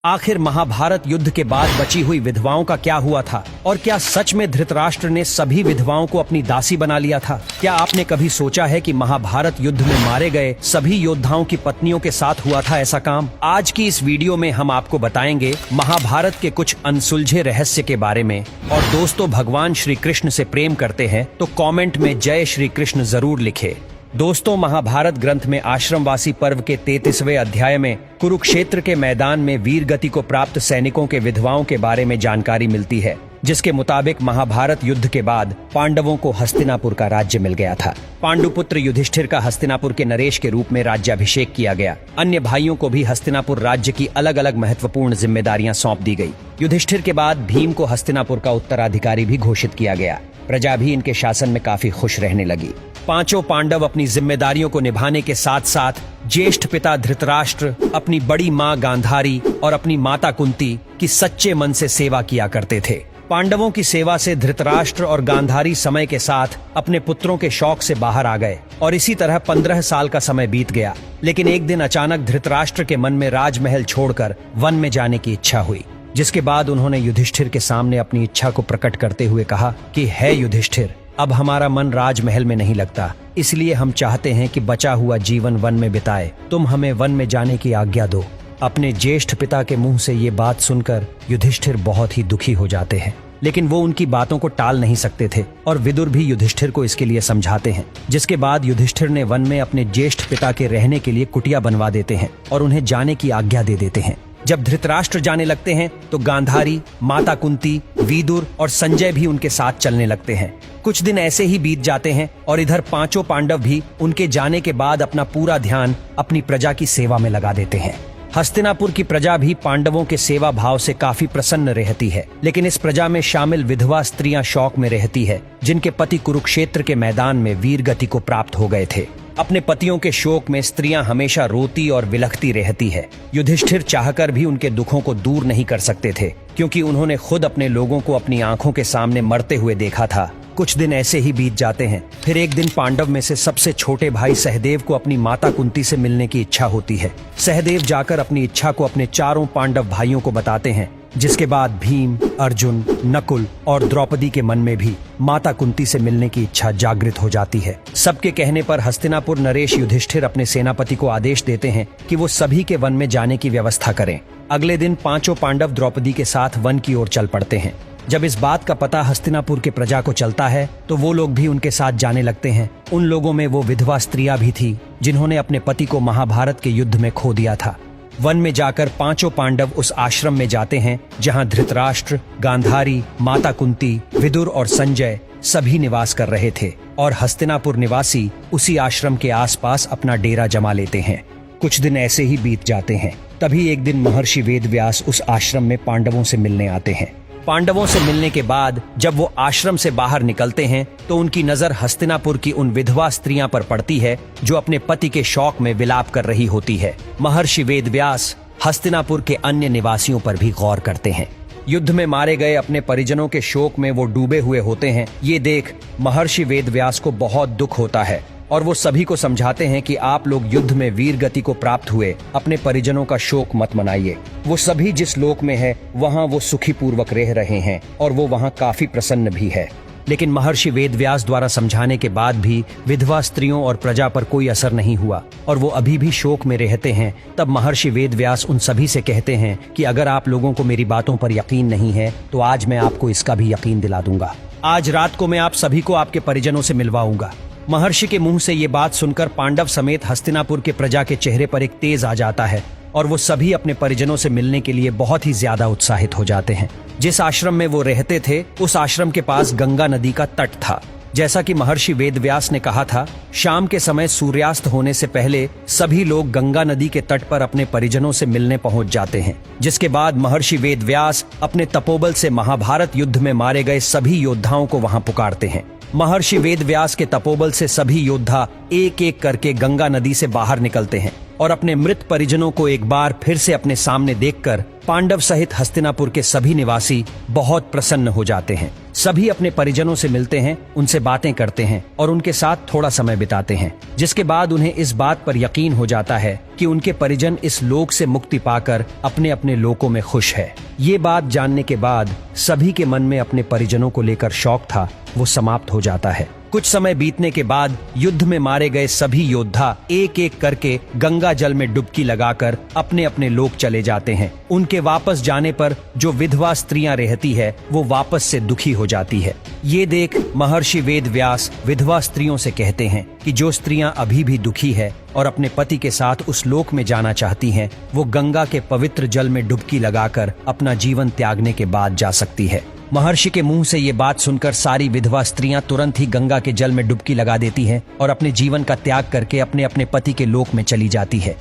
आखिर महाभारत युद्ध के बाद बची हुई विधवाओं का क्या हुआ था और क्या सच में धृतराष्ट्र ने सभी विधवाओं को अपनी दासी बना लिया था? क्या आपने कभी सोचा है कि महाभारत युद्ध में मारे गए सभी योद्धाओं की पत्नियों के साथ हुआ था ऐसा काम? आज की इस वीडियो में हम आपको बताएंगे महाभारत के कुछ अनसुलझे रहस्य के बारे में। और दोस्तों, भगवान श्री कृष्ण से प्रेम करते हैं तो कॉमेंट में जय श्री कृष्ण जरूर लिखे। दोस्तों, महाभारत ग्रंथ में आश्रमवासी पर्व के 33वें अध्याय में कुरुक्षेत्र के मैदान में वीर गति को प्राप्त सैनिकों के विधवाओं के बारे में जानकारी मिलती है, जिसके मुताबिक महाभारत युद्ध के बाद पांडवों को हस्तिनापुर का राज्य मिल गया था। पांडुपुत्र युधिष्ठिर का हस्तिनापुर के नरेश के रूप में राज्याभिषेक किया गया। अन्य भाइयों को भी हस्तिनापुर राज्य की अलग अलग महत्वपूर्ण जिम्मेदारियां सौंप दी गई। युधिष्ठिर के बाद भीम को हस्तिनापुर का उत्तराधिकारी भी घोषित किया गया। प्रजा भी इनके शासन में काफी खुश रहने लगी। पांचों पांडव अपनी जिम्मेदारियों को निभाने के साथ साथ ज्येष्ठ पिता धृतराष्ट्र, अपनी बड़ी मां गांधारी और अपनी माता कुंती की सच्चे मन से सेवा किया करते थे। पांडवों की सेवा से धृतराष्ट्र और गांधारी समय के साथ अपने पुत्रों के शौक से बाहर आ गए और इसी तरह 15 साल का समय बीत गया। लेकिन एक दिन अचानक धृतराष्ट्र के मन में राजमहल छोड़कर वन में जाने की इच्छा हुई, जिसके बाद उन्होंने युधिष्ठिर के सामने अपनी इच्छा को प्रकट करते हुए कहा कि हे युधिष्ठिर, अब हमारा मन राजमहल में नहीं लगता, इसलिए हम चाहते हैं कि बचा हुआ जीवन वन में बिताए। तुम हमें वन में जाने की आज्ञा दो। अपने ज्येष्ठ पिता के मुंह से ये बात सुनकर युधिष्ठिर बहुत ही दुखी हो जाते हैं, लेकिन वो उनकी बातों को टाल नहीं सकते थे और विदुर भी युधिष्ठिर को इसके लिए समझाते हैं। जिसके बाद युधिष्ठिर ने वन में अपने ज्येष्ठ पिता के रहने के लिए कुटिया बनवा देते हैं और उन्हें जाने की आज्ञा दे देते हैं। जब धृतराष्ट्र जाने लगते हैं तो गांधारी, माता कुंती, विदुर और संजय भी उनके साथ चलने लगते हैं। कुछ दिन ऐसे ही बीत जाते हैं और इधर पांचों पांडव भी उनके जाने के बाद अपना पूरा ध्यान अपनी प्रजा की सेवा में लगा देते हैं। हस्तिनापुर की प्रजा भी पांडवों के सेवा भाव से काफी प्रसन्न रहती है, लेकिन इस प्रजा में शामिल विधवा स्त्रियां शौक में रहती है, जिनके पति कुरुक्षेत्र के मैदान में वीर गति को प्राप्त हो गए थे। अपने पतियों के शोक में स्त्रियां हमेशा रोती और विलखती रहती है। युधिष्ठिर चाहकर भी उनके दुखों को दूर नहीं कर सकते थे, क्योंकि उन्होंने खुद अपने लोगों को अपनी आंखों के सामने मरते हुए देखा था। कुछ दिन ऐसे ही बीत जाते हैं। फिर एक दिन पांडव में से सबसे छोटे भाई सहदेव को अपनी माता कुंती से मिलने की इच्छा होती है। सहदेव जाकर अपनी इच्छा को अपने चारों पांडव भाइयों को बताते हैं, जिसके बाद भीम, अर्जुन, नकुल और द्रौपदी के मन में भी माता कुंती से मिलने की इच्छा जागृत हो जाती है। सबके कहने पर हस्तिनापुर नरेश युधिष्ठिर अपने सेनापति को आदेश देते हैं कि वो सभी के वन में जाने की व्यवस्था करें। अगले दिन पांचों पांडव द्रौपदी के साथ वन की ओर चल पड़ते हैं। जब इस बात का पता हस्तिनापुर के प्रजा को चलता है तो वो लोग भी उनके साथ जाने लगते हैं। उन लोगों में वो विधवा स्त्रियां भी थी जिन्होंने अपने पति को महाभारत के युद्ध में खो दिया था। वन में जाकर पांचों पांडव उस आश्रम में जाते हैं जहां धृतराष्ट्र, गांधारी, माता कुंती, विदुर और संजय सभी निवास कर रहे थे और हस्तिनापुर निवासी उसी आश्रम के आसपास अपना डेरा जमा लेते हैं। कुछ दिन ऐसे ही बीत जाते हैं। तभी एक दिन महर्षि वेदव्यास उस आश्रम में पांडवों से मिलने आते हैं। पांडवों से मिलने के बाद जब वो आश्रम से बाहर निकलते हैं तो उनकी नजर हस्तिनापुर की उन विधवा स्त्रियां पर पड़ती है जो अपने पति के शौक में विलाप कर रही होती है। महर्षि वेदव्यास हस्तिनापुर के अन्य निवासियों पर भी गौर करते हैं। युद्ध में मारे गए अपने परिजनों के शोक में वो डूबे हुए होते हैं। ये देख महर्षि वेदव्यास को बहुत दुख होता है और वो सभी को समझाते हैं कि आप लोग युद्ध में वीर गति को प्राप्त हुए अपने परिजनों का शोक मत मनाइए। वो सभी जिस लोक में है वहाँ वो सुखी पूर्वक रह रहे हैं और वो वहाँ काफी प्रसन्न भी है। लेकिन महर्षि वेदव्यास द्वारा समझाने के बाद भी विधवा स्त्रियों और प्रजा पर कोई असर नहीं हुआ और वो अभी भी शोक में रहते हैं। तब महर्षि वेदव्यास उन सभी से कहते हैं कि अगर आप लोगों को मेरी बातों पर यकीन नहीं है तो आज मैं आपको इसका भी यकीन दिला दूंगा। आज रात को मैं आप सभी को आपके परिजनों से मिलवाऊंगा। महर्षि के मुंह से ये बात सुनकर पांडव समेत हस्तिनापुर के प्रजा के चेहरे पर एक तेज आ जाता है और वो सभी अपने परिजनों से मिलने के लिए बहुत ही ज्यादा उत्साहित हो जाते हैं। जिस आश्रम में वो रहते थे उस आश्रम के पास गंगा नदी का तट था। जैसा कि महर्षि वेदव्यास ने कहा था, शाम के समय सूर्यास्त होने से पहले सभी लोग गंगा नदी के तट पर अपने परिजनों से मिलने पहुंच जाते हैं। जिसके बाद महर्षि वेदव्यास अपने तपोबल से महाभारत युद्ध में मारे गए सभी योद्धाओं को वहां पुकारते हैं। महर्षि वेदव्यास के तपोबल से सभी योद्धा एक एक करके गंगा नदी से बाहर निकलते हैं और अपने मृत परिजनों को एक बार फिर से अपने सामने देखकर पांडव सहित हस्तिनापुर के सभी निवासी बहुत प्रसन्न हो जाते हैं। सभी अपने परिजनों से मिलते हैं, उनसे बातें करते हैं और उनके साथ थोड़ा समय बिताते हैं, जिसके बाद उन्हें इस बात पर यकीन हो जाता है कि उनके परिजन इस लोक से मुक्ति पाकर अपने अपने लोकों में खुश है। ये बात जानने के बाद सभी के मन में अपने परिजनों को लेकर शौक था, वो समाप्त हो जाता है। कुछ समय बीतने के बाद युद्ध में मारे गए सभी योद्धा एक एक करके गंगा जल में डुबकी लगाकर अपने अपने लोक चले जाते हैं। उनके वापस जाने पर जो विधवा स्त्रियां रहती है वो वापस से दुखी हो जाती है। ये देख महर्षि वेद व्यास विधवा स्त्रियों से कहते हैं कि जो स्त्रियां अभी भी दुखी है और अपने पति के साथ उस लोक में जाना चाहती हैं, वो गंगा के पवित्र जल में डुबकी लगाकर अपना जीवन त्यागने के बाद जा सकती है। महर्षि के मुंह से ये बात सुनकर सारी विधवा स्त्रियां तुरंत ही गंगा के जल में डुबकी लगा देती हैं और अपने जीवन का त्याग करके अपने अपने पति के लोक में चली जाती है।